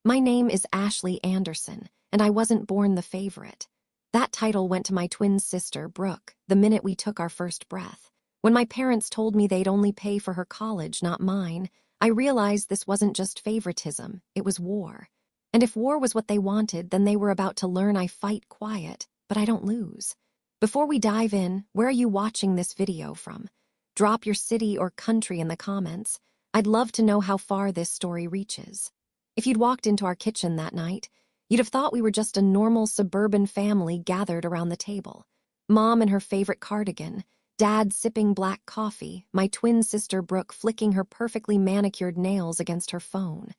My name is Ashley Anderson, and I wasn't born the favorite. That title went to my twin sister, Brooke, the minute we took our first breath. When my parents told me they'd only pay for her college, not mine, I realized this wasn't just favoritism, it was war. And if war was what they wanted, then they were about to learn I fight quiet, but I don't lose. Before we dive in, where are you watching this video from? Drop your city or country in the comments. I'd love to know how far this story reaches. If you'd walked into our kitchen that night, you'd have thought we were just a normal suburban family gathered around the table. Mom in her favorite cardigan, Dad sipping black coffee, my twin sister Brooke flicking her perfectly manicured nails against her phone,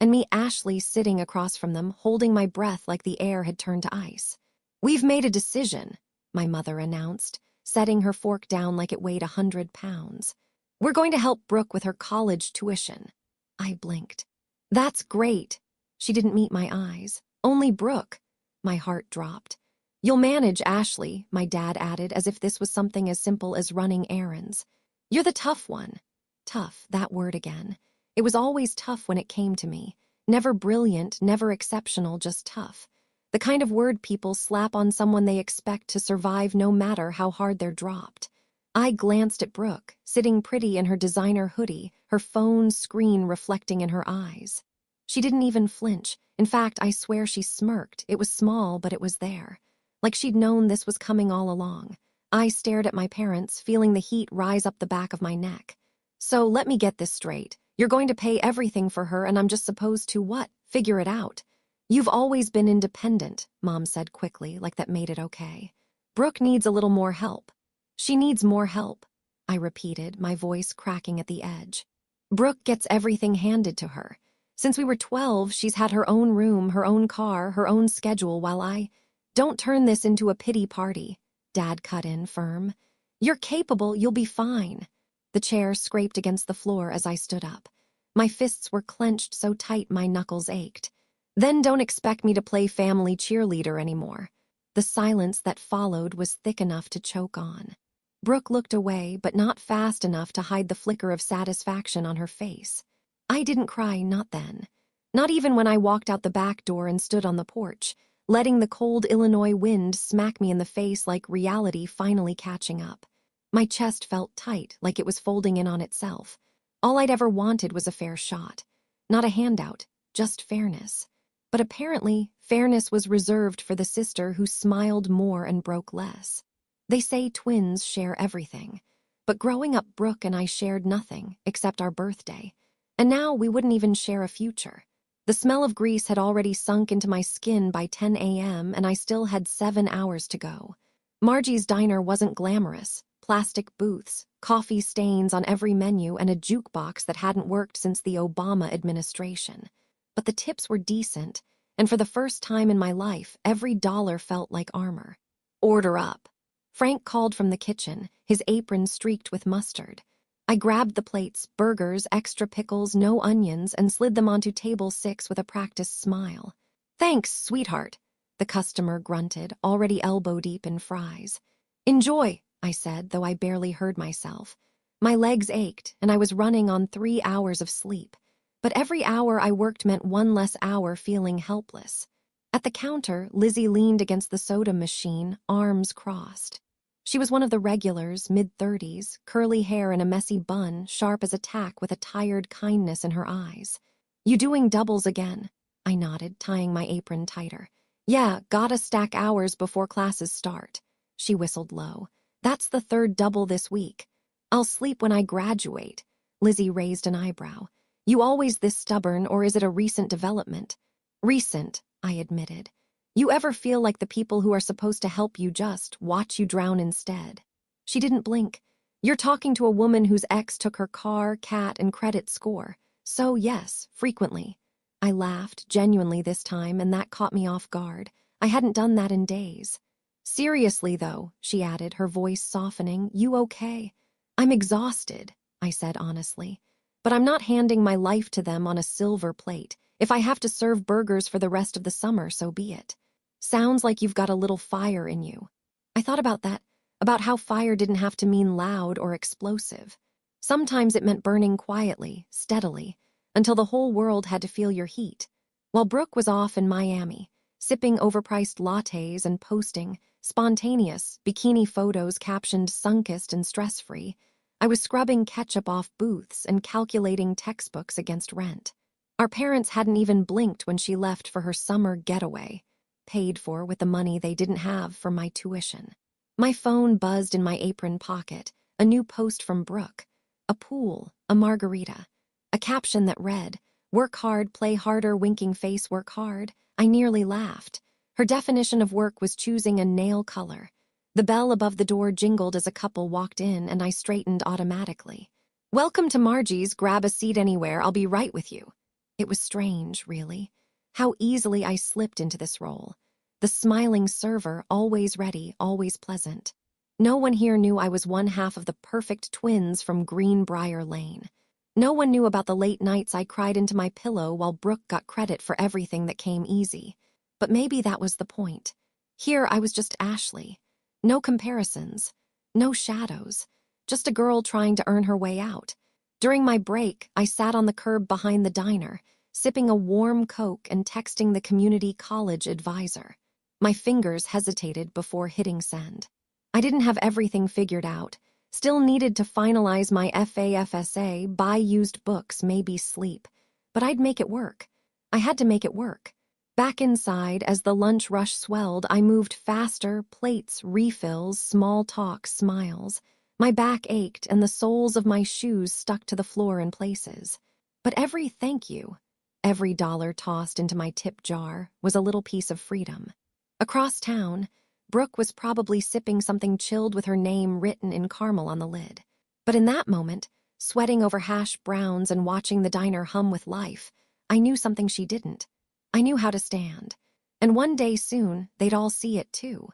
and me, Ashley, sitting across from them, holding my breath like the air had turned to ice. "We've made a decision," my mother announced, setting her fork down like it weighed 100 pounds. "We're going to help Brooke with her college tuition." I blinked. "That's great." She didn't meet my eyes. "Only Brooke." My heart dropped. "You'll manage, Ashley," my dad added, as if this was something as simple as running errands. "You're the tough one." Tough, that word again. It was always tough when it came to me. Never brilliant, never exceptional, just tough. The kind of word people slap on someone they expect to survive no matter how hard they're dropped. I glanced at Brooke, sitting pretty in her designer hoodie, her phone screen reflecting in her eyes. She didn't even flinch. In fact, I swear she smirked. It was small, but it was there. Like she'd known this was coming all along. I stared at my parents, feeling the heat rise up the back of my neck. "So let me get this straight. You're going to pay everything for her and I'm just supposed to what? Figure it out." "You've always been independent," Mom said quickly, like that made it okay. "Brooke needs a little more help." "She needs more help," I repeated, my voice cracking at the edge. "Brooke gets everything handed to her. Since we were 12, she's had her own room, her own car, her own schedule while I—" "Don't turn this into a pity party," Dad cut in firm. "You're capable, you'll be fine." The chair scraped against the floor as I stood up. My fists were clenched so tight my knuckles ached. "Then don't expect me to play family cheerleader anymore." The silence that followed was thick enough to choke on. Brooke looked away, but not fast enough to hide the flicker of satisfaction on her face. I didn't cry, not then. Not even when I walked out the back door and stood on the porch, letting the cold Illinois wind smack me in the face like reality finally catching up. My chest felt tight, like it was folding in on itself. All I'd ever wanted was a fair shot. Not a handout, just fairness. But apparently, fairness was reserved for the sister who smiled more and broke less. They say twins share everything. But growing up, Brooke and I shared nothing, except our birthday. And now we wouldn't even share a future. The smell of grease had already sunk into my skin by 10 a.m., and I still had 7 hours to go. Margie's diner wasn't glamorous. Plastic booths, coffee stains on every menu, and a jukebox that hadn't worked since the Obama administration. But the tips were decent, and for the first time in my life, every dollar felt like armor. "Order up." Frank called from the kitchen, his apron streaked with mustard. I grabbed the plates, burgers, extra pickles, no onions, and slid them onto table 6 with a practiced smile. "Thanks, sweetheart," the customer grunted, already elbow-deep in fries. "Enjoy," I said, though I barely heard myself. My legs ached, and I was running on 3 hours of sleep. But every hour I worked meant one less hour feeling helpless. At the counter, Lizzie leaned against the soda machine, arms crossed. She was one of the regulars, mid-30s, curly hair in a messy bun, sharp as a tack with a tired kindness in her eyes. "You doing doubles again?" I nodded, tying my apron tighter. "Yeah, gotta stack hours before classes start." She whistled low. "That's the 3rd double this week." "I'll sleep when I graduate." Lizzie raised an eyebrow. "You always this stubborn, or is it a recent development?" "Recent," I admitted. "You ever feel like the people who are supposed to help you just watch you drown instead?" She didn't blink. "You're talking to a woman whose ex took her car, cat, and credit score. So yes, frequently." I laughed, genuinely this time, and that caught me off guard. I hadn't done that in days. "Seriously, though," she added, her voice softening, "you okay?" "I'm exhausted," I said honestly. "But I'm not handing my life to them on a silver plate. If I have to serve burgers for the rest of the summer, so be it." "Sounds like you've got a little fire in you." I thought about that, about how fire didn't have to mean loud or explosive. Sometimes it meant burning quietly, steadily, until the whole world had to feel your heat. While Brooke was off in Miami, sipping overpriced lattes and posting spontaneous bikini photos captioned sunkissed and stress-free, I was scrubbing ketchup off booths and calculating textbooks against rent. Our parents hadn't even blinked when she left for her summer getaway, paid for with the money they didn't have for my tuition. My phone buzzed in my apron pocket, a new post from Brooke. A pool, a margarita. A caption that read, "Work hard, play harder, winking face, work hard." I nearly laughed. Her definition of work was choosing a nail color. The bell above the door jingled as a couple walked in, and I straightened automatically. "Welcome to Margie's, grab a seat anywhere, I'll be right with you." It was strange, really. How easily I slipped into this role. The smiling server, always ready, always pleasant. No one here knew I was one half of the perfect twins from Greenbrier Lane. No one knew about the late nights I cried into my pillow while Brooke got credit for everything that came easy. But maybe that was the point. Here I was just Ashley. No comparisons. No shadows. Just a girl trying to earn her way out. During my break, I sat on the curb behind the diner, sipping a warm Coke and texting the community college advisor. My fingers hesitated before hitting send. I didn't have everything figured out. Still needed to finalize my FAFSA, buy used books, maybe sleep. But I'd make it work. I had to make it work. Back inside, as the lunch rush swelled, I moved faster, plates, refills, small talk, smiles. My back ached and the soles of my shoes stuck to the floor in places. But every thank you, every dollar tossed into my tip jar, was a little piece of freedom. Across town, Brooke was probably sipping something chilled with her name written in caramel on the lid. But in that moment, sweating over hash browns and watching the diner hum with life, I knew something she didn't. I knew how to stand. And one day soon, they'd all see it too.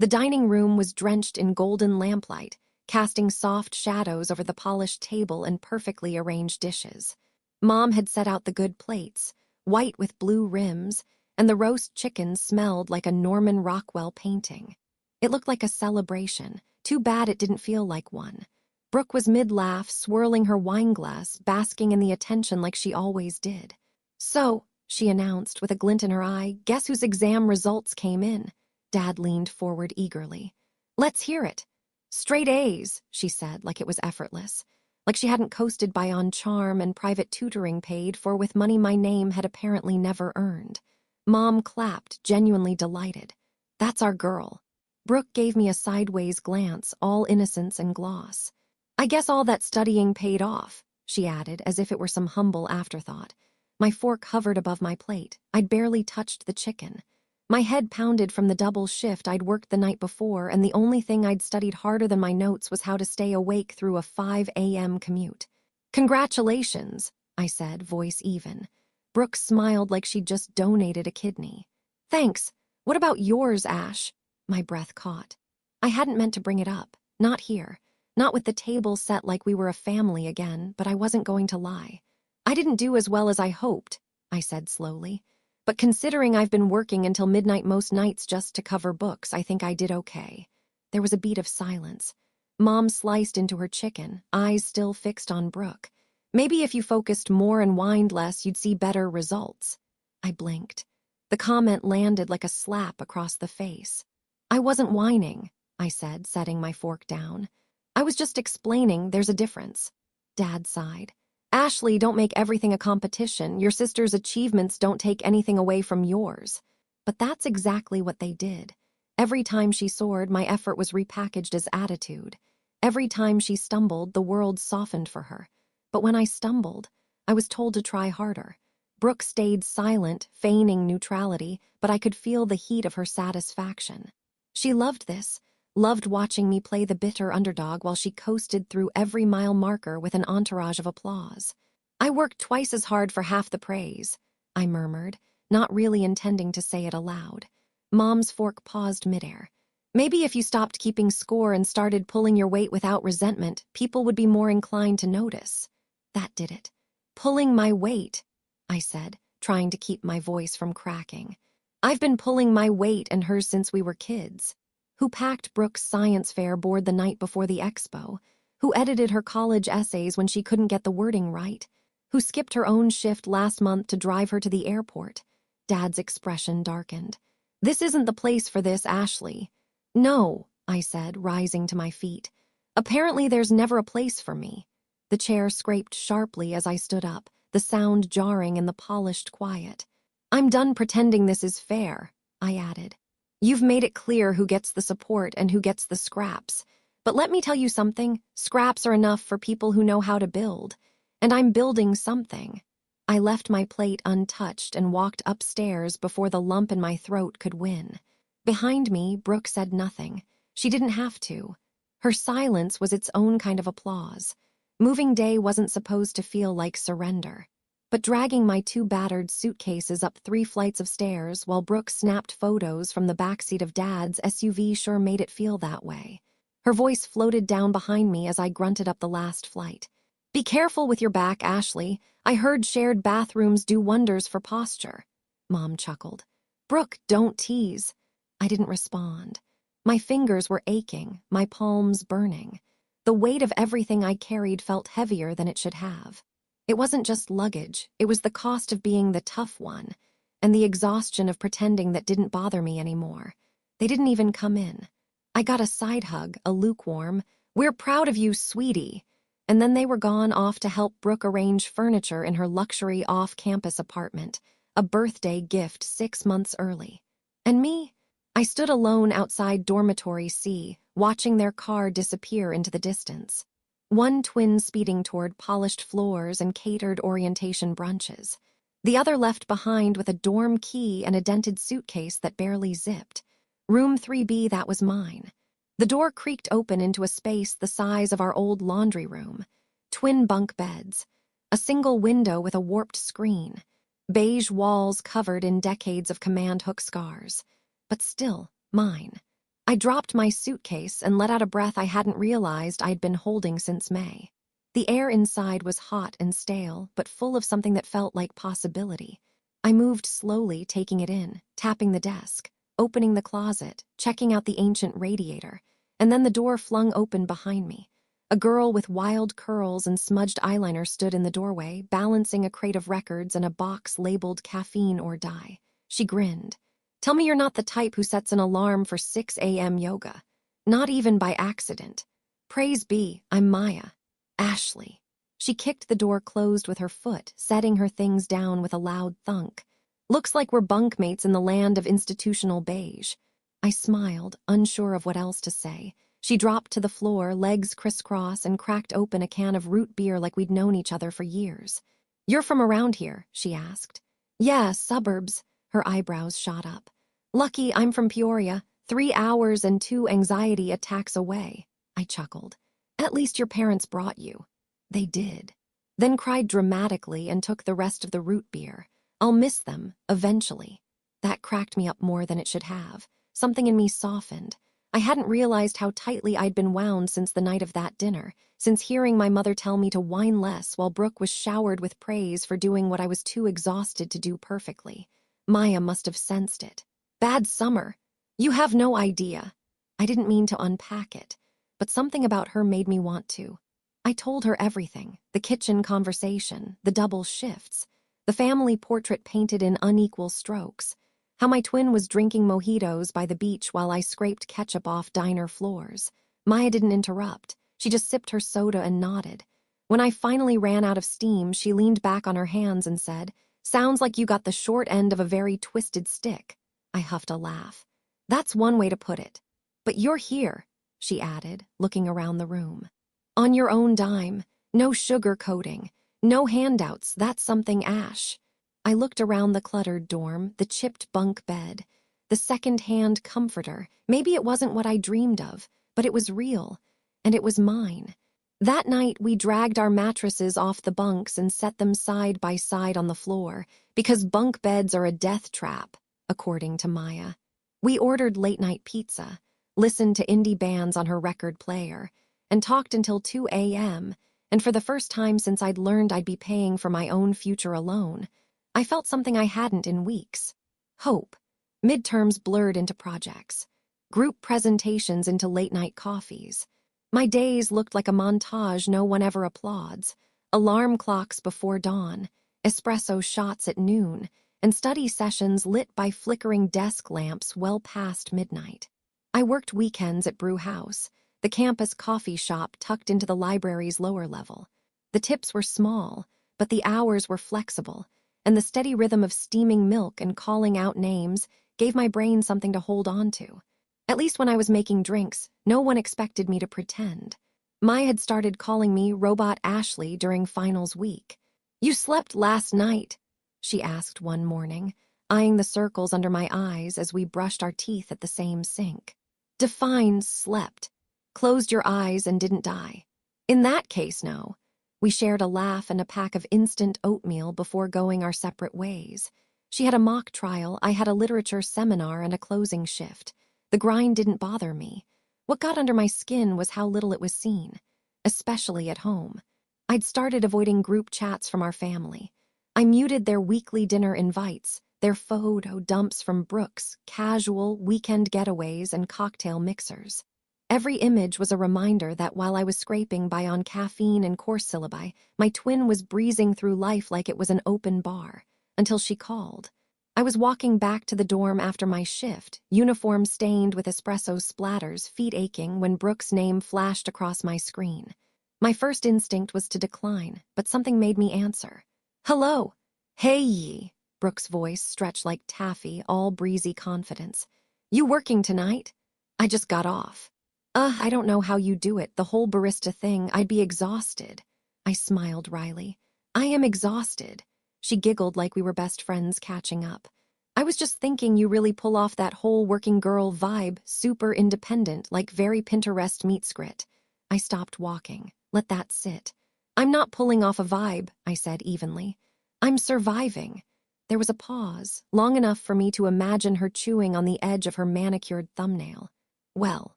The dining room was drenched in golden lamplight, casting soft shadows over the polished table and perfectly arranged dishes. Mom had set out the good plates, white with blue rims, and the roast chicken smelled like a Norman Rockwell painting. It looked like a celebration. Too bad it didn't feel like one. Brooke was mid-laugh, swirling her wineglass, basking in the attention like she always did. "So," she announced with a glint in her eye, "guess whose exam results came in?" Dad leaned forward eagerly. "Let's hear it." "Straight A's," she said, like it was effortless. Like she hadn't coasted by on charm and private tutoring paid for with money my name had apparently never earned. Mom clapped, genuinely delighted. "That's our girl." Brooke gave me a sideways glance, all innocence and gloss. "I guess all that studying paid off," she added, as if it were some humble afterthought. My fork hovered above my plate. I'd barely touched the chicken. My head pounded from the double shift I'd worked the night before, and the only thing I'd studied harder than my notes was how to stay awake through a 5 a.m. commute. "Congratulations," I said, voice even. Brooke smiled like she'd just donated a kidney. "Thanks. What about yours, Ash?" My breath caught. I hadn't meant to bring it up. Not here. Not with the table set like we were a family again, but I wasn't going to lie. "I didn't do as well as I hoped," I said slowly. "But considering I've been working until midnight most nights just to cover books, I think I did okay." There was a beat of silence. Mom sliced into her chicken, eyes still fixed on Brooke. "Maybe if you focused more and whined less, you'd see better results." I blinked. The comment landed like a slap across the face. "I wasn't whining," I said, setting my fork down. "I was just explaining there's a difference." Dad sighed. "Ashley, don't make everything a competition. Your sister's achievements don't take anything away from yours." But that's exactly what they did. Every time she soared, my effort was repackaged as attitude. Every time she stumbled, the world softened for her. But when I stumbled, I was told to try harder. Brooke stayed silent, feigning neutrality, but I could feel the heat of her satisfaction. She loved this, loved watching me play the bitter underdog while she coasted through every mile marker with an entourage of applause. "I worked twice as hard for half the praise," I murmured, not really intending to say it aloud. Mom's fork paused midair. "Maybe if you stopped keeping score and started pulling your weight without resentment, people would be more inclined to notice." That did it. "Pulling my weight," I said, trying to keep my voice from cracking. "I've been pulling my weight and hers since we were kids." Who packed Brooke's science fair board the night before the expo? Who edited her college essays when she couldn't get the wording right? Who skipped her own shift last month to drive her to the airport? Dad's expression darkened. "This isn't the place for this, Ashley." "No," I said, rising to my feet. "Apparently there's never a place for me." The chair scraped sharply as I stood up, the sound jarring in the polished quiet. "I'm done pretending this is fair," I added. "You've made it clear who gets the support and who gets the scraps. But let me tell you something, scraps are enough for people who know how to build. And I'm building something." I left my plate untouched and walked upstairs before the lump in my throat could win. Behind me, Brooke said nothing. She didn't have to. Her silence was its own kind of applause. Moving day wasn't supposed to feel like surrender. But dragging my 2 battered suitcases up 3 flights of stairs while Brooke snapped photos from the backseat of Dad's SUV sure made it feel that way. Her voice floated down behind me as I grunted up the last flight. "Be careful with your back, Ashley. I heard shared bathrooms do wonders for posture." Mom chuckled. "Brooke, don't tease." I didn't respond. My fingers were aching, my palms burning. The weight of everything I carried felt heavier than it should have. It wasn't just luggage, it was the cost of being the tough one, and the exhaustion of pretending that didn't bother me anymore. They didn't even come in. I got a side hug, a lukewarm, "We're proud of you, sweetie." And then they were gone off to help Brooke arrange furniture in her luxury off-campus apartment, a birthday gift 6 months early. And me? I stood alone outside dormitory C, watching their car disappear into the distance. One twin speeding toward polished floors and catered orientation brunches. The other left behind with a dorm key and a dented suitcase that barely zipped. Room 3B, that was mine. The door creaked open into a space the size of our old laundry room. Twin bunk beds. A single window with a warped screen. Beige walls covered in decades of command hook scars. But still, mine. I dropped my suitcase and let out a breath I hadn't realized I'd been holding since May. The air inside was hot and stale, but full of something that felt like possibility. I moved slowly, taking it in, tapping the desk, opening the closet, checking out the ancient radiator, and then the door flung open behind me. A girl with wild curls and smudged eyeliner stood in the doorway, balancing a crate of records and a box labeled caffeine or die. She grinned. "Tell me you're not the type who sets an alarm for 6 a.m. yoga. Not even by accident. Praise be, I'm Maya. Ashley." She kicked the door closed with her foot, setting her things down with a loud thunk. "Looks like we're bunkmates in the land of institutional beige." I smiled, unsure of what else to say. She dropped to the floor, legs crisscross, and cracked open a can of root beer like we'd known each other for years. "You're from around here?" she asked. "Yeah, suburbs." Her eyebrows shot up. "Lucky I'm from Peoria, 3 hours and 2 anxiety attacks away." I chuckled. "At least your parents brought you." They did. Then cried dramatically and took the rest of the root beer. I'll miss them, eventually. That cracked me up more than it should have. Something in me softened. I hadn't realized how tightly I'd been wound since the night of that dinner, since hearing my mother tell me to whine less while Brooke was showered with praise for doing what I was too exhausted to do perfectly. Maya must have sensed it. "Bad summer. You have no idea." I didn't mean to unpack it, but something about her made me want to. I told her everything, the kitchen conversation, the double shifts, the family portrait painted in unequal strokes, how my twin was drinking mojitos by the beach while I scraped ketchup off diner floors. Maya didn't interrupt. She just sipped her soda and nodded. When I finally ran out of steam, she leaned back on her hands and said, "Sounds like you got the short end of a very twisted stick." I huffed a laugh. "That's one way to put it. But you're here," she added, looking around the room. "On your own dime. No sugar-coating. No handouts. That's something Ash." I looked around the cluttered dorm, the chipped bunk bed, the second-hand comforter. Maybe it wasn't what I dreamed of, but it was real, and it was mine. That night, we dragged our mattresses off the bunks and set them side by side on the floor, because bunk beds are a death trap, according to Maya. We ordered late-night pizza, listened to indie bands on her record player, and talked until 2 a.m., and for the first time since I'd learned I'd be paying for my own future alone, I felt something I hadn't in weeks. Hope. Midterms blurred into projects. Group presentations into late-night coffees. My days looked like a montage no one ever applauds. Alarm clocks before dawn, espresso shots at noon, and study sessions lit by flickering desk lamps well past midnight. I worked weekends at Brew House, the campus coffee shop tucked into the library's lower level. The tips were small, but the hours were flexible, and the steady rhythm of steaming milk and calling out names gave my brain something to hold on to. At least when I was making drinks, no one expected me to pretend. Mai had started calling me Robot Ashley during finals week. "You slept last night?" she asked one morning, eyeing the circles under my eyes as we brushed our teeth at the same sink. "Define slept. Closed your eyes and didn't die." "In that case, no." We shared a laugh and a pack of instant oatmeal before going our separate ways. She had a mock trial, I had a literature seminar and a closing shift. The grind didn't bother me. What got under my skin was how little it was seen, especially at home. I'd started avoiding group chats from our family. I muted their weekly dinner invites, their photo dumps from Brooks, casual weekend getaways and cocktail mixers. Every image was a reminder that while I was scraping by on caffeine and course syllabi, my twin was breezing through life like it was an open bar, until she called. I was walking back to the dorm after my shift, uniform stained with espresso splatters, feet aching when Brooks' name flashed across my screen. My first instinct was to decline, but something made me answer. "Hello." "Hey ye," Brooks' voice stretched like taffy, all breezy confidence. "You working tonight?" "I just got off." I don't know how you do it, the whole barista thing, I'd be exhausted." I smiled wryly. "I am exhausted." She giggled like we were best friends catching up. "I was just thinking you really pull off that whole working girl vibe, super independent, like very Pinterest meets grit." I stopped walking. Let that sit. "I'm not pulling off a vibe," I said evenly. "I'm surviving." There was a pause, long enough for me to imagine her chewing on the edge of her manicured thumbnail. "Well,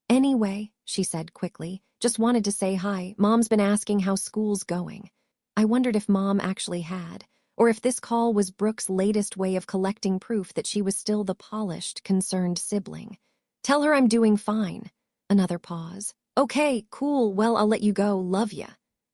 anyway," she said quickly, "just wanted to say hi. Mom's been asking how school's going." I wondered if Mom actually had, or if this call was Brooke's latest way of collecting proof that she was still the polished, concerned sibling. "Tell her I'm doing fine." Another pause. "Okay, cool, well, I'll let you go, love ya."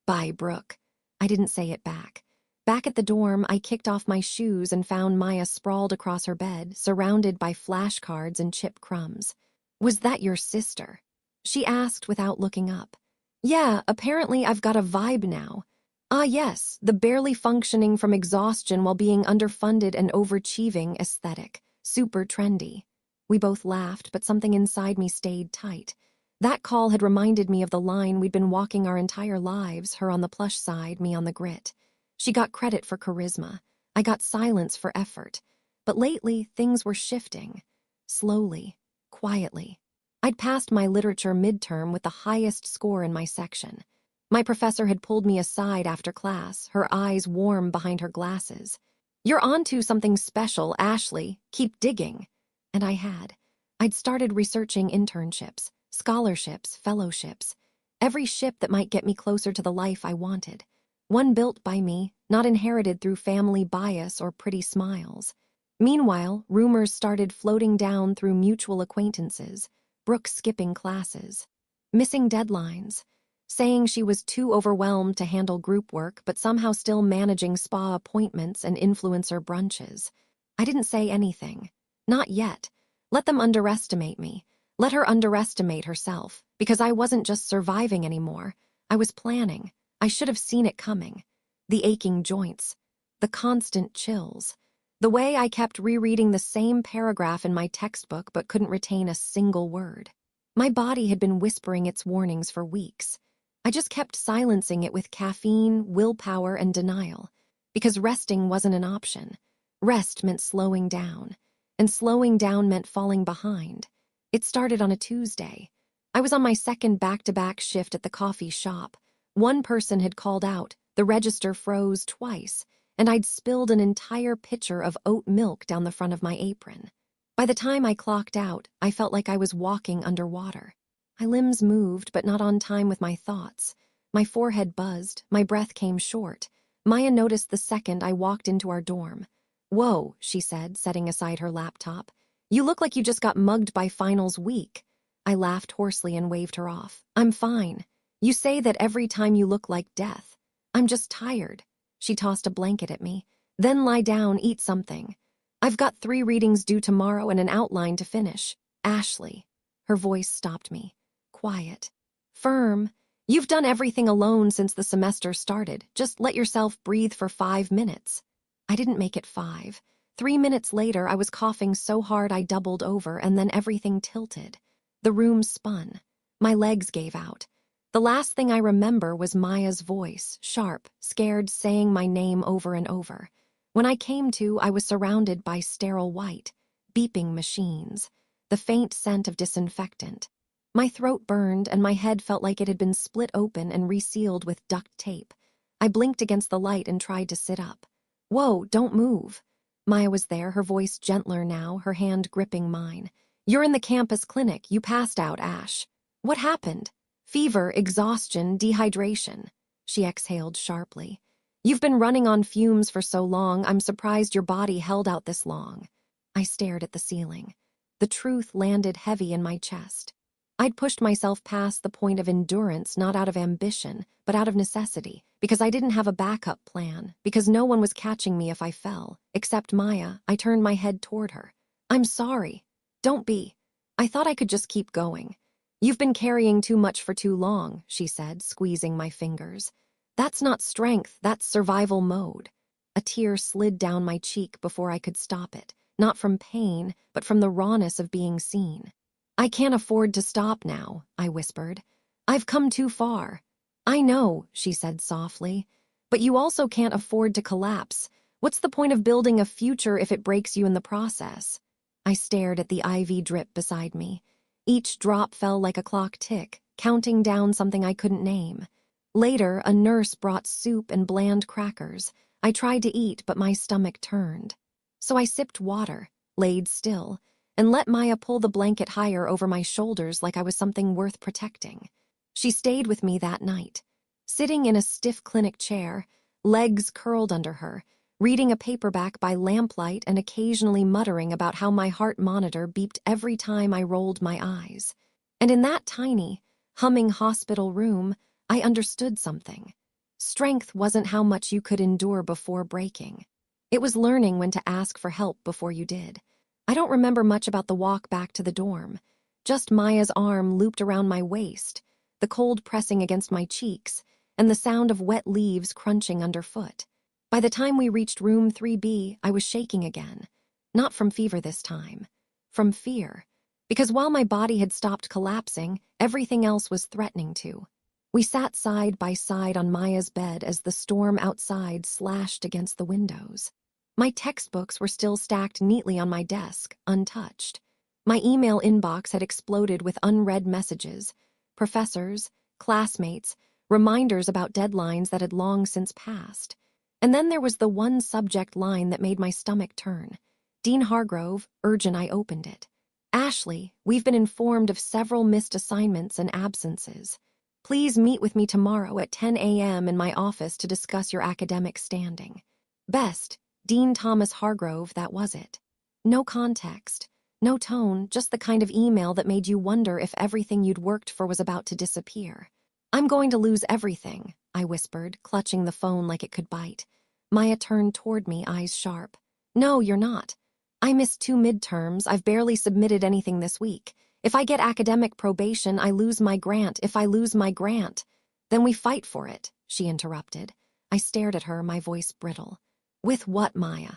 "Bye, Brooke." I didn't say it back. Back at the dorm, I kicked off my shoes and found Maya sprawled across her bed, surrounded by flashcards and chip crumbs. "Was that your sister?" she asked without looking up. "Yeah, apparently I've got a vibe now." "Ah yes, the barely functioning from exhaustion while being underfunded and overachieving aesthetic. Super trendy." We both laughed, but something inside me stayed tight. That call had reminded me of the line we'd been walking our entire lives, her on the plush side, me on the grit. She got credit for charisma. I got silence for effort. But lately, things were shifting. Slowly, quietly. I'd passed my literature midterm with the highest score in my section. My professor had pulled me aside after class, her eyes warm behind her glasses. "You're onto something special, Ashley. Keep digging." And I had. I'd started researching internships, scholarships, fellowships. Every ship that might get me closer to the life I wanted. One built by me, not inherited through family bias or pretty smiles. Meanwhile, rumors started floating down through mutual acquaintances, Brooke skipping classes, missing deadlines, saying she was too overwhelmed to handle group work but somehow still managing spa appointments and influencer brunches. I didn't say anything. Not yet. Let them underestimate me. Let her underestimate herself, because I wasn't just surviving anymore. I was planning. I should have seen it coming. The aching joints. The constant chills. The way I kept rereading the same paragraph in my textbook but couldn't retain a single word. My body had been whispering its warnings for weeks. I just kept silencing it with caffeine, willpower, and denial. Because resting wasn't an option. Rest meant slowing down. And slowing down meant falling behind. It started on a Tuesday. I was on my second back-to-back shift at the coffee shop. One person had called out, the register froze twice, and I'd spilled an entire pitcher of oat milk down the front of my apron. By the time I clocked out, I felt like I was walking underwater. My limbs moved, but not on time with my thoughts. My forehead buzzed, my breath came short. Maya noticed the second I walked into our dorm. "Whoa," she said, setting aside her laptop. "You look like you just got mugged by finals week." I laughed hoarsely and waved her off. "I'm fine. You say that every time you look like death. I'm just tired." She tossed a blanket at me. Then lie down, eat something. I've got 3 readings due tomorrow and an outline to finish. Ashley. Her voice stopped me. Quiet. Firm. You've done everything alone since the semester started. Just let yourself breathe for 5 minutes. I didn't make it 5. 3 minutes later, I was coughing so hard I doubled over, and then everything tilted. The room spun. My legs gave out. The last thing I remember was Maya's voice, sharp, scared, saying my name over and over. When I came to, I was surrounded by sterile white, beeping machines, the faint scent of disinfectant. My throat burned, and my head felt like it had been split open and resealed with duct tape. I blinked against the light and tried to sit up. Whoa, don't move. Maya was there, her voice gentler now, her hand gripping mine. You're in the campus clinic. You passed out, Ash. What happened? Fever, exhaustion, dehydration. She exhaled sharply. You've been running on fumes for so long, I'm surprised your body held out this long. I stared at the ceiling. The truth landed heavy in my chest. I'd pushed myself past the point of endurance, not out of ambition, but out of necessity, because I didn't have a backup plan, because no one was catching me if I fell. Except Maya. I turned my head toward her. I'm sorry. Don't be. I thought I could just keep going. You've been carrying too much for too long, she said, squeezing my fingers. That's not strength, that's survival mode. A tear slid down my cheek before I could stop it, not from pain, but from the rawness of being seen. I can't afford to stop now, I whispered. I've come too far. I know, she said softly, but you also can't afford to collapse. What's the point of building a future if it breaks you in the process? I stared at the IV drip beside me. Each drop fell like a clock tick, counting down something I couldn't name. Later, a nurse brought soup and bland crackers. I tried to eat, but my stomach turned. So I sipped water, laid still, and let Maya pull the blanket higher over my shoulders like I was something worth protecting. She stayed with me that night, sitting in a stiff clinic chair, legs curled under her, reading a paperback by lamplight and occasionally muttering about how my heart monitor beeped every time I rolled my eyes. And in that tiny, humming hospital room, I understood something. Strength wasn't how much you could endure before breaking. It was learning when to ask for help before you did. I don't remember much about the walk back to the dorm. Just Maya's arm looped around my waist, the cold pressing against my cheeks, and the sound of wet leaves crunching underfoot. By the time we reached room 3B, I was shaking again. Not from fever this time. From fear. Because while my body had stopped collapsing, everything else was threatening to. We sat side by side on Maya's bed as the storm outside slashed against the windows. My textbooks were still stacked neatly on my desk, untouched. My email inbox had exploded with unread messages, professors, classmates, reminders about deadlines that had long since passed. And then there was the one subject line that made my stomach turn. Dean Hargrove, urgent. I opened it. Ashley, we've been informed of several missed assignments and absences. Please meet with me tomorrow at 10 a.m. in my office to discuss your academic standing. Best, Dean Thomas Hargrove, that was it. No context, no tone, just the kind of email that made you wonder if everything you'd worked for was about to disappear. I'm going to lose everything, I whispered, clutching the phone like it could bite. Maya turned toward me, eyes sharp. No, you're not. I missed 2 midterms. I've barely submitted anything this week. If I get academic probation, I lose my grant. If I lose my grant, then we fight for it, she interrupted. I stared at her, my voice brittle. With what, Maya?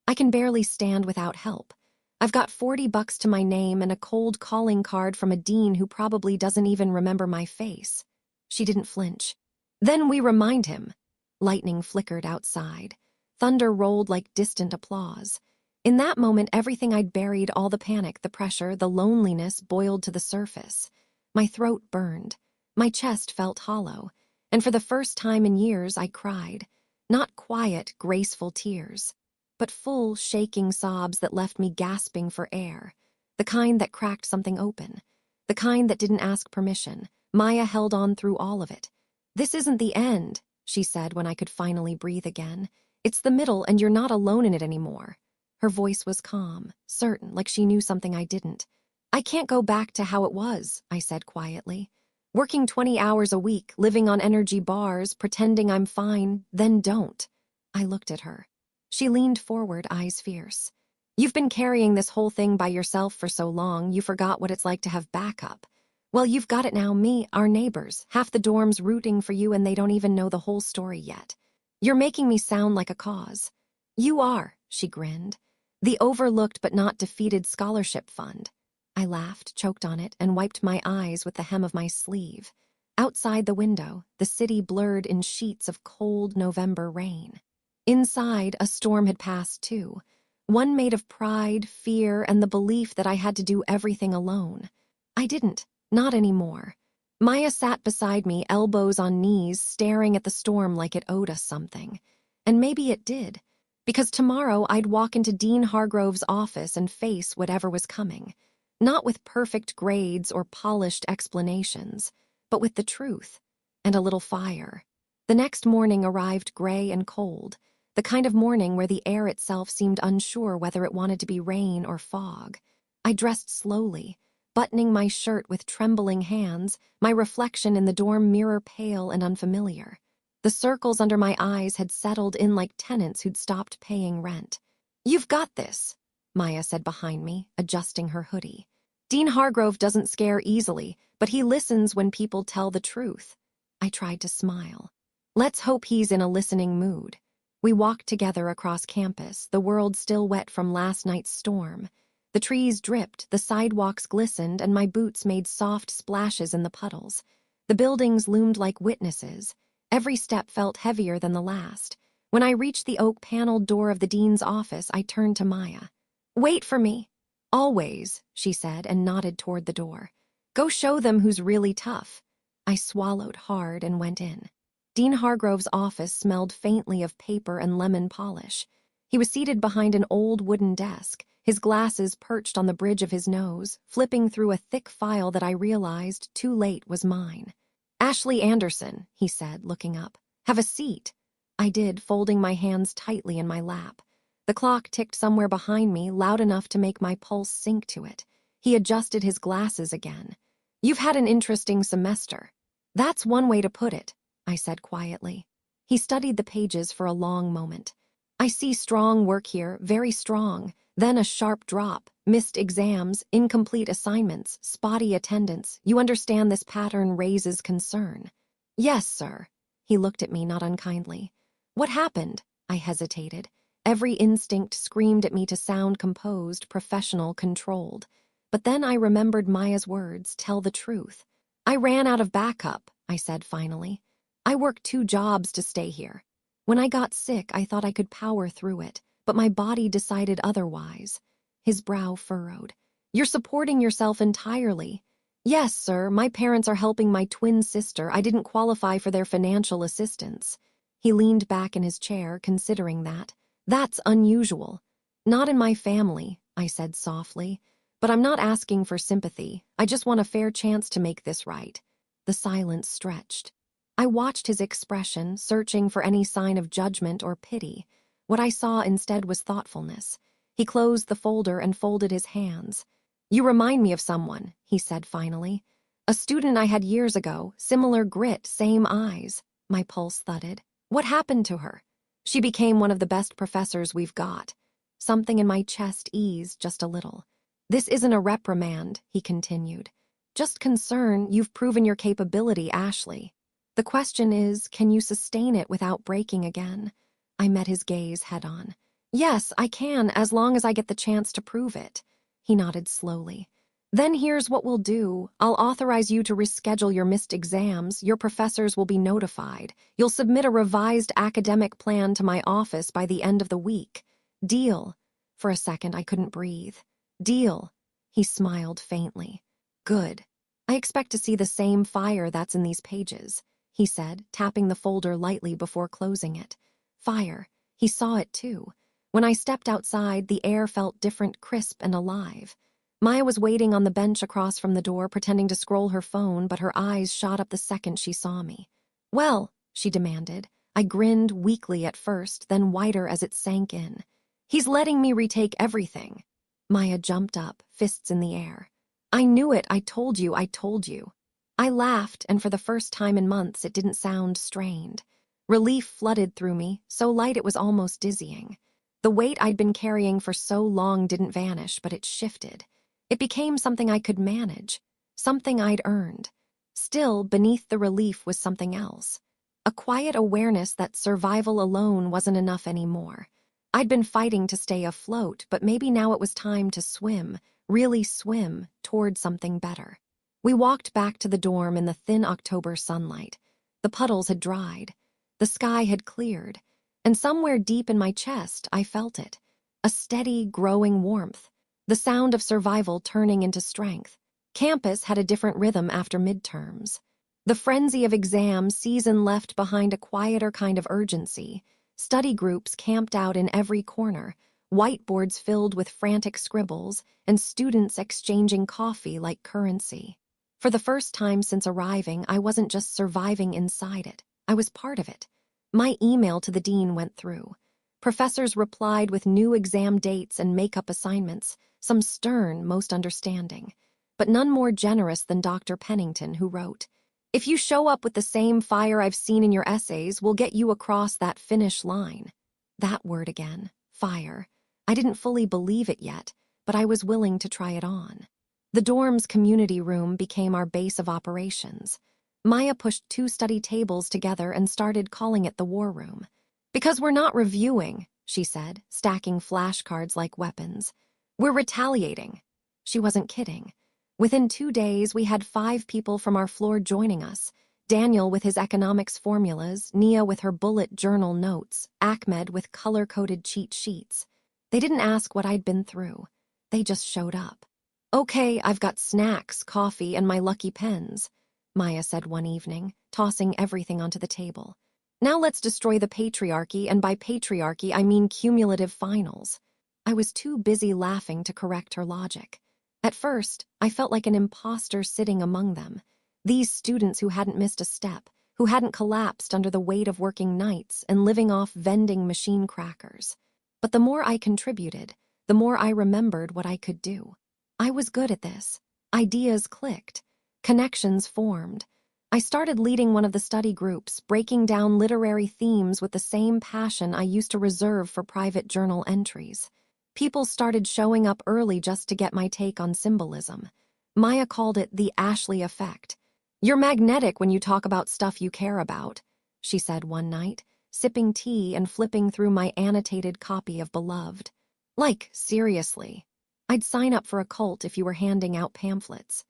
I can barely stand without help. I've got $40 to my name and a cold calling card from a dean who probably doesn't even remember my face. She didn't flinch. Then we remind him. Lightning flickered outside. Thunder rolled like distant applause. In that moment, everything I'd buried, all the panic, the pressure, the loneliness, boiled to the surface. My throat burned. My chest felt hollow. And for the first time in years, I cried. Not quiet, graceful tears, but full, shaking sobs that left me gasping for air. The kind that cracked something open. The kind that didn't ask permission. Maya held on through all of it. This isn't the end, she said when I could finally breathe again. It's the middle, and you're not alone in it anymore. Her voice was calm, certain, like she knew something I didn't. I can't go back to how it was, I said quietly. Working 20 hours a week, living on energy bars, pretending I'm fine, then don't. I looked at her. She leaned forward, eyes fierce. You've been carrying this whole thing by yourself for so long, you forgot what it's like to have backup. Well, you've got it now, me, our neighbors, half the dorm's rooting for you and they don't even know the whole story yet. You're making me sound like a cause. You are, she grinned. The overlooked but not defeated scholarship fund. I laughed, choked on it, and wiped my eyes with the hem of my sleeve. Outside the window, the city blurred in sheets of cold November rain. Inside, a storm had passed too, one made of pride, fear, and the belief that I had to do everything alone. I didn't, not anymore. Maya sat beside me, elbows on knees, staring at the storm like it owed us something. And maybe it did, because tomorrow I'd walk into Dean Hargrove's office and face whatever was coming. Not with perfect grades or polished explanations, but with the truth and a little fire. The next morning arrived gray and cold, the kind of morning where the air itself seemed unsure whether it wanted to be rain or fog. I dressed slowly, buttoning my shirt with trembling hands, my reflection in the dorm mirror pale and unfamiliar. The circles under my eyes had settled in like tenants who'd stopped paying rent. You've got this, Maya said behind me, adjusting her hoodie. Dean Hargrove doesn't scare easily, but he listens when people tell the truth. I tried to smile. Let's hope he's in a listening mood. We walked together across campus, the world still wet from last night's storm. The trees dripped, the sidewalks glistened, and my boots made soft splashes in the puddles. The buildings loomed like witnesses. Every step felt heavier than the last. When I reached the oak-paneled door of the dean's office, I turned to Maya. Wait for me. Always, she said, and nodded toward the door. Go show them who's really tough. I swallowed hard and went in. Dean Hargrove's office smelled faintly of paper and lemon polish. He was seated behind an old wooden desk, his glasses perched on the bridge of his nose, flipping through a thick file that I realized too late was mine. Ashley Anderson, he said, looking up. Have a seat. I did, folding my hands tightly in my lap. The clock ticked somewhere behind me, loud enough to make my pulse sink to it. He adjusted his glasses again. You've had an interesting semester. That's one way to put it, I said quietly. He studied the pages for a long moment. I see strong work here, very strong, then a sharp drop, missed exams, incomplete assignments, spotty attendance. You understand this pattern raises concern. Yes, sir. He looked at me, not unkindly. What happened? I hesitated. Every instinct screamed at me to sound composed, professional, controlled. But then I remembered Maya's words, tell the truth. I ran out of backup, I said finally. I worked 2 jobs to stay here. When I got sick, I thought I could power through it, but my body decided otherwise. His brow furrowed. You're supporting yourself entirely. Yes, sir, my parents are helping my twin sister. I didn't qualify for their financial assistance. He leaned back in his chair, considering that. That's unusual. Not in my family, I said softly. But I'm not asking for sympathy. I just want a fair chance to make this right. The silence stretched. I watched his expression, searching for any sign of judgment or pity. What I saw instead was thoughtfulness. He closed the folder and folded his hands. You remind me of someone, he said finally. A student I had years ago, similar grit, same eyes. My pulse thudded. What happened to her? She became one of the best professors we've got. Something in my chest eased just a little. This isn't a reprimand, he continued. Just concern. You've proven your capability, Ashley. The question is, can you sustain it without breaking again? I met his gaze head-on. Yes, I can, as long as I get the chance to prove it. He nodded slowly. Then here's what we'll do. I'll authorize you to reschedule your missed exams. Your professors will be notified. You'll submit a revised academic plan to my office by the end of the week. Deal. For a second, I couldn't breathe. Deal. He smiled faintly. Good. I expect to see the same fire that's in these pages, he said, tapping the folder lightly before closing it. Fire. He saw it too. When I stepped outside, the air felt different, crisp and alive. Maya was waiting on the bench across from the door, pretending to scroll her phone, but her eyes shot up the second she saw me. Well, she demanded. I grinned weakly at first, then wider as it sank in. He's letting me retake everything. Maya jumped up, fists in the air. I knew it, I told you. I laughed, and for the first time in months it didn't sound strained. Relief flooded through me, so light it was almost dizzying. The weight I'd been carrying for so long didn't vanish, but it shifted. It became something I could manage, something I'd earned. Still, beneath the relief was something else. A quiet awareness that survival alone wasn't enough anymore. I'd been fighting to stay afloat, but maybe now it was time to swim, really swim, toward something better. We walked back to the dorm in the thin October sunlight. The puddles had dried. The sky had cleared. And somewhere deep in my chest, I felt it. A steady, growing warmth. The sound of survival turning into strength. Campus had a different rhythm after midterms. The frenzy of exam season left behind a quieter kind of urgency. Study groups camped out in every corner, whiteboards filled with frantic scribbles, and students exchanging coffee like currency. For the first time since arriving, I wasn't just surviving inside it. I was part of it. My email to the dean went through. Professors replied with new exam dates and make-up assignments, some stern, most understanding, but none more generous than Dr. Pennington, who wrote, "If you show up with the same fire I've seen in your essays, we'll get you across that finish line." That word again, fire. I didn't fully believe it yet, but I was willing to try it on. The dorm's community room became our base of operations. Maya pushed 2 study tables together and started calling it the war room. "Because we're not reviewing," she said, stacking flashcards like weapons. "We're retaliating." She wasn't kidding. Within 2 days, we had 5 people from our floor joining us. Daniel with his economics formulas, Nia with her bullet journal notes, Ahmed with color-coded cheat sheets. They didn't ask what I'd been through. They just showed up. "Okay, I've got snacks, coffee, and my lucky pens," Maya said one evening, tossing everything onto the table. "Now let's destroy the patriarchy, and by patriarchy I mean cumulative finals." I was too busy laughing to correct her logic. At first, I felt like an imposter sitting among them. These students who hadn't missed a step, who hadn't collapsed under the weight of working nights and living off vending machine crackers. But the more I contributed, the more I remembered what I could do. I was good at this. Ideas clicked. Connections formed. I started leading one of the study groups, breaking down literary themes with the same passion I used to reserve for private journal entries. People started showing up early just to get my take on symbolism. Maya called it the Ashley effect. "You're magnetic when you talk about stuff you care about," she said one night, sipping tea and flipping through my annotated copy of Beloved. Like, seriously. I'd sign up for a cult if you were handing out pamphlets.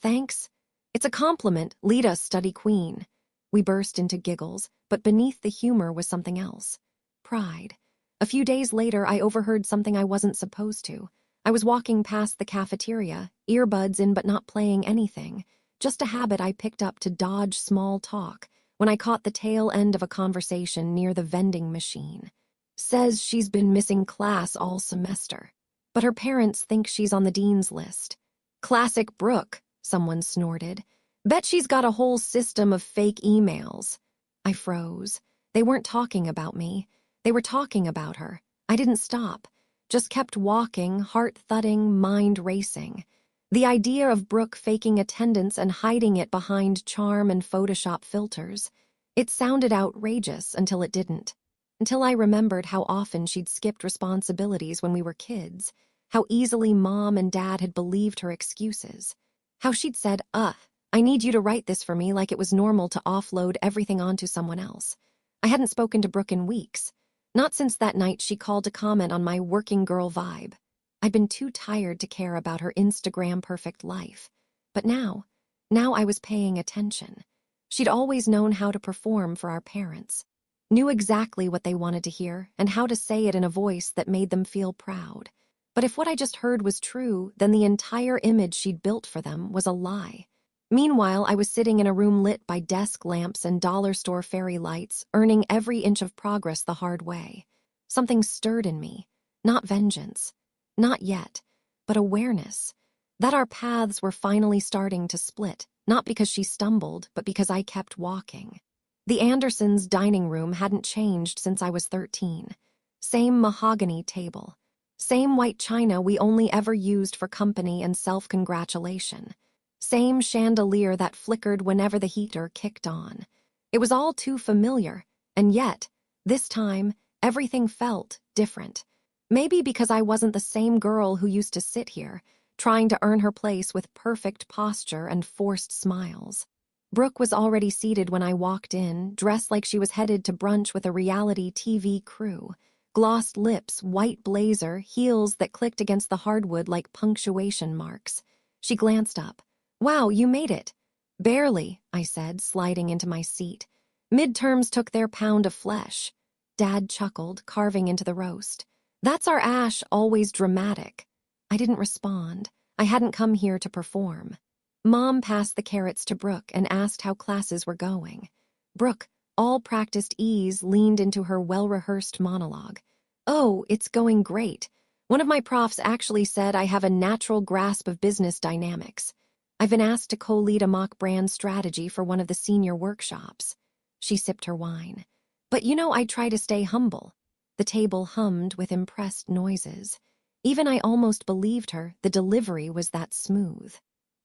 Thanks. It's a compliment, lead us, study queen." We burst into giggles, but beneath the humor was something else. Pride. A few days later, I overheard something I wasn't supposed to. I was walking past the cafeteria, earbuds in but not playing anything. Just a habit I picked up to dodge small talk, when I caught the tail end of a conversation near the vending machine. "Says she's been missing class all semester, but her parents think she's on the dean's list." "Classic Brooke," someone snorted. "Bet she's got a whole system of fake emails." I froze. They weren't talking about me. They were talking about her. I didn't stop. Just kept walking, heart thudding, mind racing. The idea of Brooke faking attendance and hiding it behind charm and Photoshop filters. It sounded outrageous until it didn't. Until I remembered how often she'd skipped responsibilities when we were kids. How easily Mom and Dad had believed her excuses. How she'd said, I need you to write this for me," like it was normal to offload everything onto someone else. I hadn't spoken to Brooke in weeks. Not since that night she called to comment on my working girl vibe. I'd been too tired to care about her Instagram-perfect life. But now I was paying attention. She'd always known how to perform for our parents. Knew exactly what they wanted to hear and how to say it in a voice that made them feel proud. But if what I just heard was true, then the entire image she'd built for them was a lie. Meanwhile, I was sitting in a room lit by desk lamps and dollar store fairy lights, earning every inch of progress the hard way. Something stirred in me. Not vengeance. Not yet. But awareness. That our paths were finally starting to split, not because she stumbled, but because I kept walking. The Andersons' dining room hadn't changed since I was 13. Same mahogany table. Same white china we only ever used for company and self-congratulation. Same chandelier that flickered whenever the heater kicked on. It was all too familiar, and yet, this time, Everything felt different. Maybe because I wasn't the same girl who used to sit here, trying to earn her place with perfect posture and forced smiles. Brooke was already seated when I walked in, dressed like she was headed to brunch with a reality TV crew. Glossed lips, white blazer, heels that clicked against the hardwood like punctuation marks. She glanced up. "Wow, you made it." "Barely," I said, sliding into my seat. "Midterms took their pound of flesh." Dad chuckled, carving into the roast. "That's our Ash, always dramatic." I didn't respond. I hadn't come here to perform. Mom passed the carrots to Brooke and asked how classes were going. Brooke, all practiced ease, leaned into her well-rehearsed monologue. "Oh, it's going great. One of my profs actually said I have a natural grasp of business dynamics. I've been asked to co-lead a mock brand strategy for one of the senior workshops." She sipped her wine. "But I try to stay humble." The table hummed with impressed noises. Even I almost believed her, the delivery was that smooth.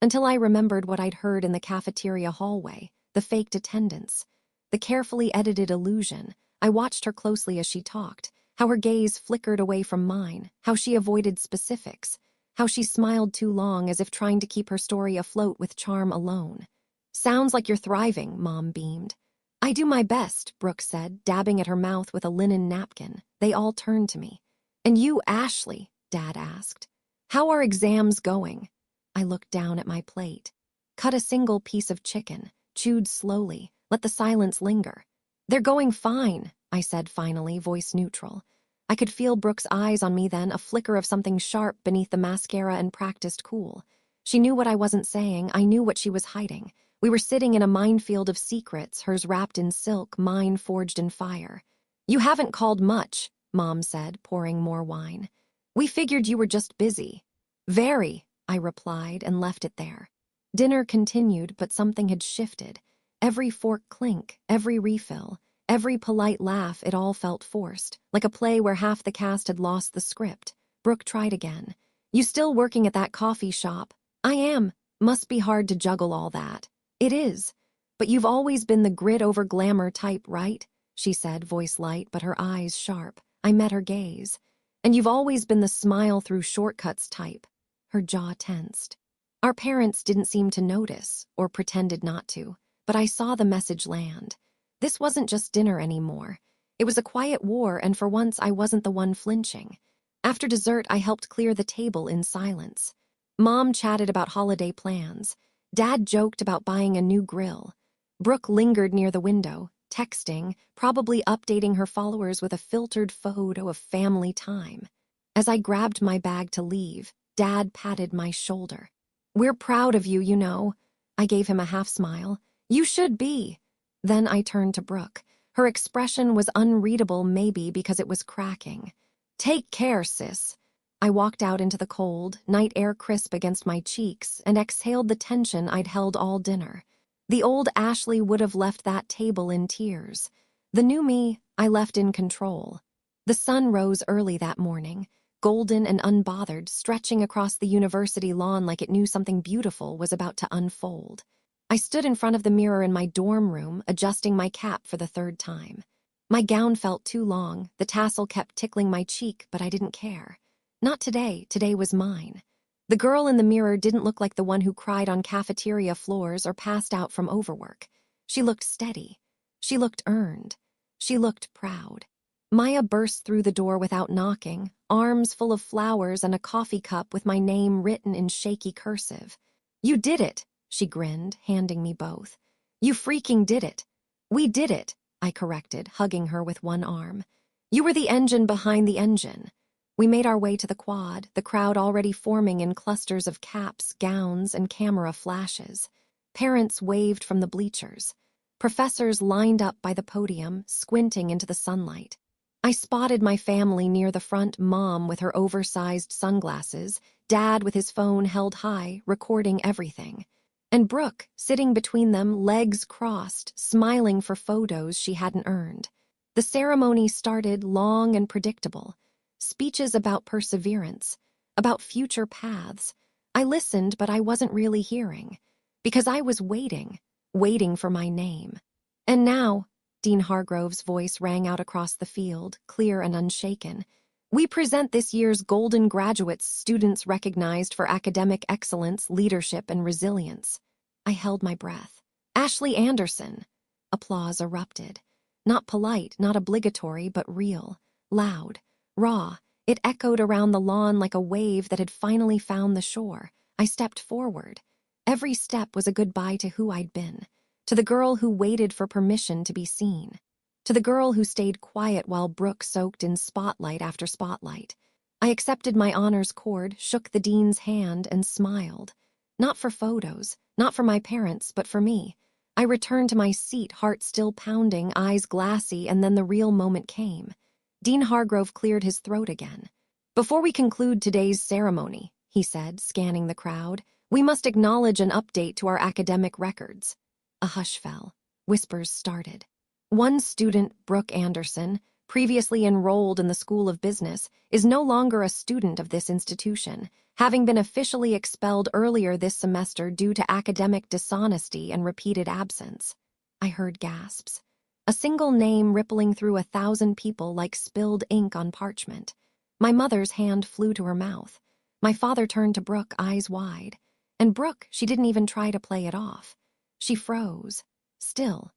Until I remembered what I'd heard in the cafeteria hallway, the faked attendance, the carefully edited illusion. I watched her closely as she talked, how her gaze flickered away from mine, how she avoided specifics, how she smiled too long as if trying to keep her story afloat with charm alone. "Sounds like you're thriving," Mom beamed. "I do my best," Brooke said, dabbing at her mouth with a linen napkin. They all turned to me. "And you, Ashley?" Dad asked. "How are exams going?" I looked down at my plate. Cut a single piece of chicken, chewed slowly, let the silence linger. "They're going fine," I said finally, voice neutral. I could feel Brooke's eyes on me then, a flicker of something sharp beneath the mascara and practiced cool. She knew what I wasn't saying, I knew what she was hiding. We were sitting in a minefield of secrets, hers wrapped in silk, mine forged in fire. "You haven't called much," Mom said, pouring more wine. "We figured you were just busy." "Very," I replied and left it there. Dinner continued, but something had shifted. Every fork clink, every refill, every polite laugh, it all felt forced, like a play where half the cast had lost the script. Brooke tried again. "You still working at that coffee shop?" "I am. Must be hard to juggle all that." "It is. But you've always been the grit over glamour type, right?" she said, voice light but her eyes sharp. I met her gaze. "And you've always been the smile through shortcuts type." Her jaw tensed. Our parents didn't seem to notice, or pretended not to, but I saw the message land. This wasn't just dinner anymore. It was a quiet war, and for once I wasn't the one flinching. After dessert, I helped clear the table in silence. Mom chatted about holiday plans. Dad joked about buying a new grill. Brooke lingered near the window, texting, probably updating her followers with a filtered photo of family time. As I grabbed my bag to leave, Dad patted my shoulder. "We're proud of you, you know." I gave him a half smile. "You should be." Then I turned to Brooke. Her expression was unreadable, maybe because it was cracking. "Take care, sis." I walked out into the cold, night air crisp against my cheeks, and exhaled the tension I'd held all dinner. The old Ashley would have left that table in tears. The new me, I left in control. The sun rose early that morning, golden and unbothered, stretching across the university lawn like it knew something beautiful was about to unfold. I stood in front of the mirror in my dorm room, adjusting my cap for the third time. My gown felt too long, the tassel kept tickling my cheek, but I didn't care. Not today, today was mine. The girl in the mirror didn't look like the one who cried on cafeteria floors or passed out from overwork. She looked steady. She looked earned. She looked proud. Maya burst through the door without knocking, arms full of flowers and a coffee cup with my name written in shaky cursive. "You did it," she grinned, handing me both. "You freaking did it." "We did it," I corrected, hugging her with one arm. "You were the engine behind the engine." We made our way to the quad, the crowd already forming in clusters of caps, gowns, and camera flashes. Parents waved from the bleachers. Professors lined up by the podium, squinting into the sunlight. I spotted my family near the front, Mom with her oversized sunglasses, Dad with his phone held high, recording everything. And Brooke, sitting between them, legs crossed, smiling for photos she hadn't earned. The ceremony started, long and predictable. Speeches about perseverance, about future paths. I listened, but I wasn't really hearing. Because I was waiting for my name. And now, Dean Hargrove's voice rang out across the field, clear and unshaken. "We present this year's Golden Graduates, students recognized for academic excellence, leadership, and resilience." I held my breath. "Ashley Anderson." Applause erupted. Not polite, not obligatory, but real, loud, raw. It echoed around the lawn like a wave that had finally found the shore. I stepped forward. Every step was a goodbye to who I'd been, to the girl who waited for permission to be seen, to the girl who stayed quiet while Brooke soaked in spotlight after spotlight. I accepted my honors cord, shook the dean's hand, and smiled. Not for photos, not for my parents, but for me. I returned to my seat, heart still pounding, eyes glassy, and then the real moment came. Dean Hargrove cleared his throat again. "Before we conclude today's ceremony," he said, scanning the crowd, "we must acknowledge an update to our academic records." A hush fell. Whispers started. One student, Brooke Anderson, previously enrolled in the School of Business, is no longer a student of this institution, having been officially expelled earlier this semester due to academic dishonesty and repeated absence. I heard gasps. A single name rippling through 1,000 people like spilled ink on parchment. My mother's hand flew to her mouth. My father turned to Brooke, eyes wide. And Brooke, she didn't even try to play it off. She froze, still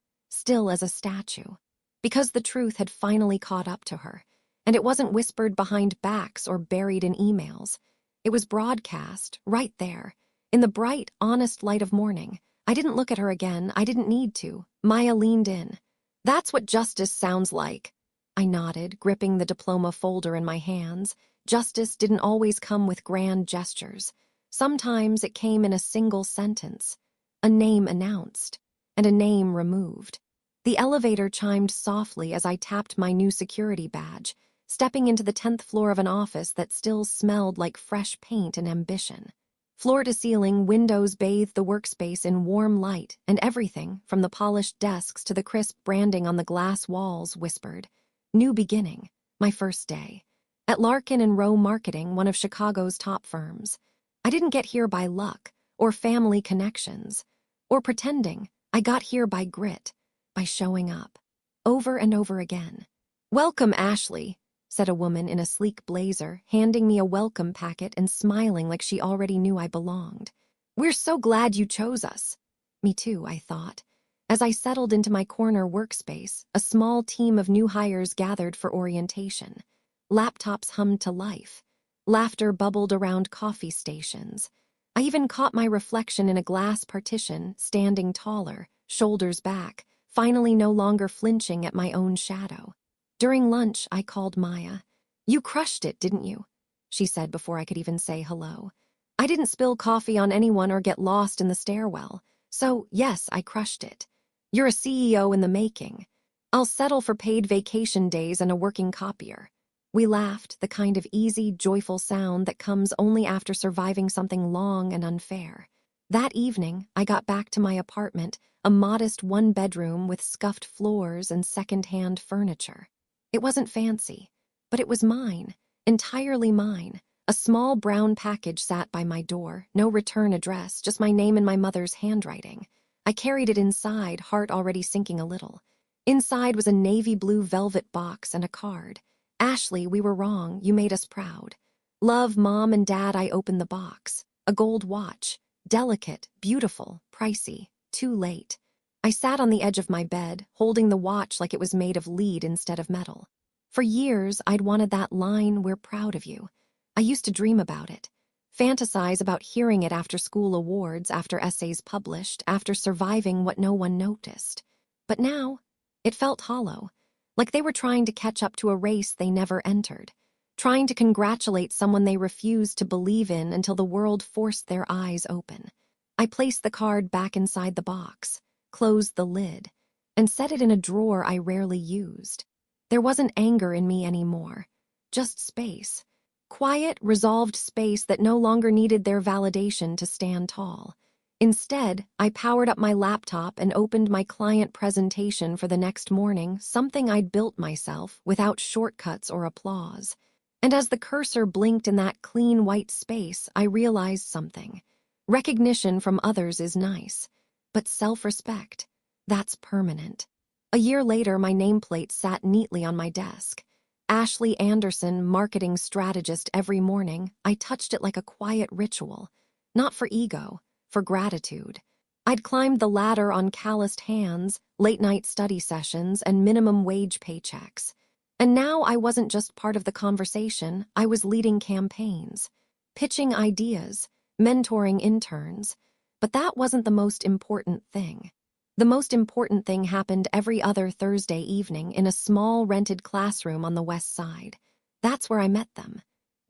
as a statue, because the truth had finally caught up to her, and it wasn't whispered behind backs or buried in emails. It was broadcast, right there, in the bright, honest light of morning. I didn't look at her again. I didn't need to. Maya leaned in. "That's what justice sounds like." I nodded, gripping the diploma folder in my hands. Justice didn't always come with grand gestures. Sometimes it came in a single sentence. A name announced, and a name removed. The elevator chimed softly as I tapped my new security badge, stepping into the 10th floor of an office that still smelled like fresh paint and ambition. Floor to ceiling, windows bathed the workspace in warm light, and everything, from the polished desks to the crisp branding on the glass walls, whispered, "New beginning, my first day." At Larkin and Rowe Marketing, one of Chicago's top firms. I didn't get here by luck, or family connections, or pretending. I got here by grit, by showing up, over and over again. "Welcome, Ashley," said a woman in a sleek blazer, handing me a welcome packet and smiling like she already knew I belonged. "We're so glad you chose us." Me too, I thought. As I settled into my corner workspace, a small team of new hires gathered for orientation. Laptops hummed to life. Laughter bubbled around coffee stations. I even caught my reflection in a glass partition, standing taller, shoulders back, finally no longer flinching at my own shadow. During lunch, I called Maya. "You crushed it, didn't you?" she said before I could even say hello. "I didn't spill coffee on anyone or get lost in the stairwell. So, yes, I crushed it. You're a CEO in the making. I'll settle for paid vacation days and a working copier." We laughed, the kind of easy, joyful sound that comes only after surviving something long and unfair. That evening, I got back to my apartment, a modest one-bedroom with scuffed floors and second-hand furniture. It wasn't fancy, but it was mine, entirely mine. A small brown package sat by my door, no return address, just my name in my mother's handwriting. I carried it inside, heart already sinking a little. Inside was a navy blue velvet box and a card. "Ashley, we were wrong. You made us proud. Love, Mom and Dad." I opened the box. A gold watch. Delicate, beautiful, pricey. Too late. I sat on the edge of my bed, holding the watch like it was made of lead instead of metal. For years, I'd wanted that line, "We're proud of you." I used to dream about it. Fantasize about hearing it after school awards, after essays published, after surviving what no one noticed. But now, it felt hollow. Like they were trying to catch up to a race they never entered, trying to congratulate someone they refused to believe in until the world forced their eyes open. I placed the card back inside the box, closed the lid, and set it in a drawer I rarely used. There wasn't anger in me anymore, just space. Quiet, resolved space that no longer needed their validation to stand tall. Instead, I powered up my laptop and opened my client presentation for the next morning, something I'd built myself, without shortcuts or applause. And as the cursor blinked in that clean white space, I realized something. Recognition from others is nice, but self-respect, that's permanent. A year later, my nameplate sat neatly on my desk. Ashley Anderson, marketing strategist every morning. I touched it like a quiet ritual. Not for ego, for gratitude. I'd climbed the ladder on calloused hands, late-night study sessions, and minimum wage paychecks. And now I wasn't just part of the conversation, I was leading campaigns, pitching ideas, mentoring interns. But that wasn't the most important thing. The most important thing happened every other Thursday evening in a small rented classroom on the west side. That's where I met them.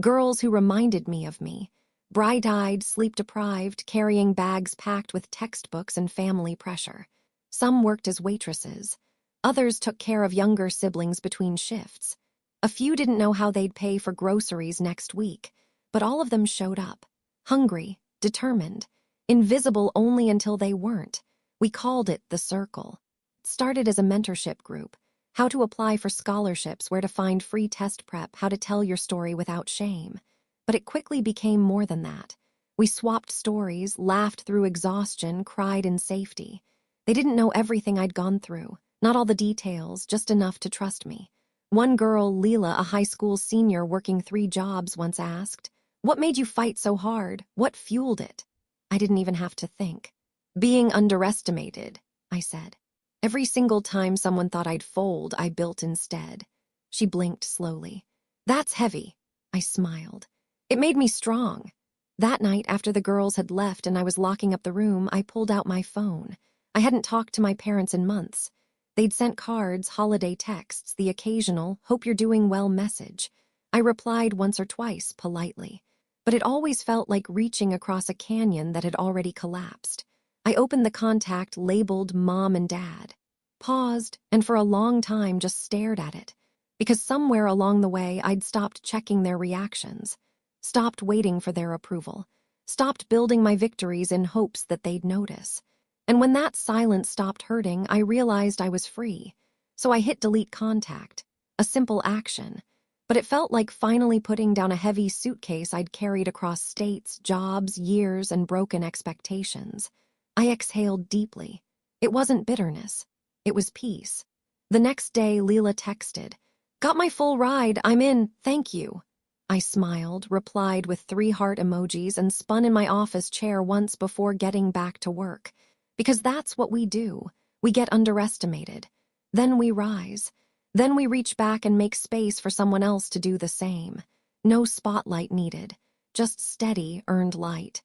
Girls who reminded me of me. Bright-eyed, sleep-deprived, carrying bags packed with textbooks and family pressure. Some worked as waitresses. Others took care of younger siblings between shifts. A few didn't know how they'd pay for groceries next week, but all of them showed up. Hungry, determined, invisible only until they weren't. We called it The Circle. It started as a mentorship group. How to apply for scholarships, where to find free test prep, how to tell your story without shame. But it quickly became more than that. We swapped stories, laughed through exhaustion, cried in safety. They didn't know everything I'd gone through, not all the details, just enough to trust me. One girl, Leela, a high school senior working 3 jobs, once asked, "What made you fight so hard? What fueled it?" I didn't even have to think. "Being underestimated," I said. Every single time someone thought I'd fold, I built instead. She blinked slowly. "That's heavy." I smiled. It made me strong. That night, after the girls had left and I was locking up the room, I pulled out my phone. I hadn't talked to my parents in months. They'd sent cards, holiday texts, the occasional "hope you're doing well" message. I replied once or twice, politely. But it always felt like reaching across a canyon that had already collapsed. I opened the contact labeled Mom and Dad, paused, and for a long time just stared at it. Because somewhere along the way, I'd stopped checking their reactions, stopped waiting for their approval, stopped building my victories in hopes that they'd notice. And when that silence stopped hurting, I realized I was free. So I hit delete contact, a simple action. But it felt like finally putting down a heavy suitcase I'd carried across states, jobs, years, and broken expectations. I exhaled deeply. It wasn't bitterness. It was peace. The next day, Leela texted, "Got my full ride, I'm in, thank you." I smiled, replied with 3 heart emojis, and spun in my office chair once before getting back to work. Because that's what we do. We get underestimated. Then we rise. Then we reach back and make space for someone else to do the same. No spotlight needed. Just steady, earned light.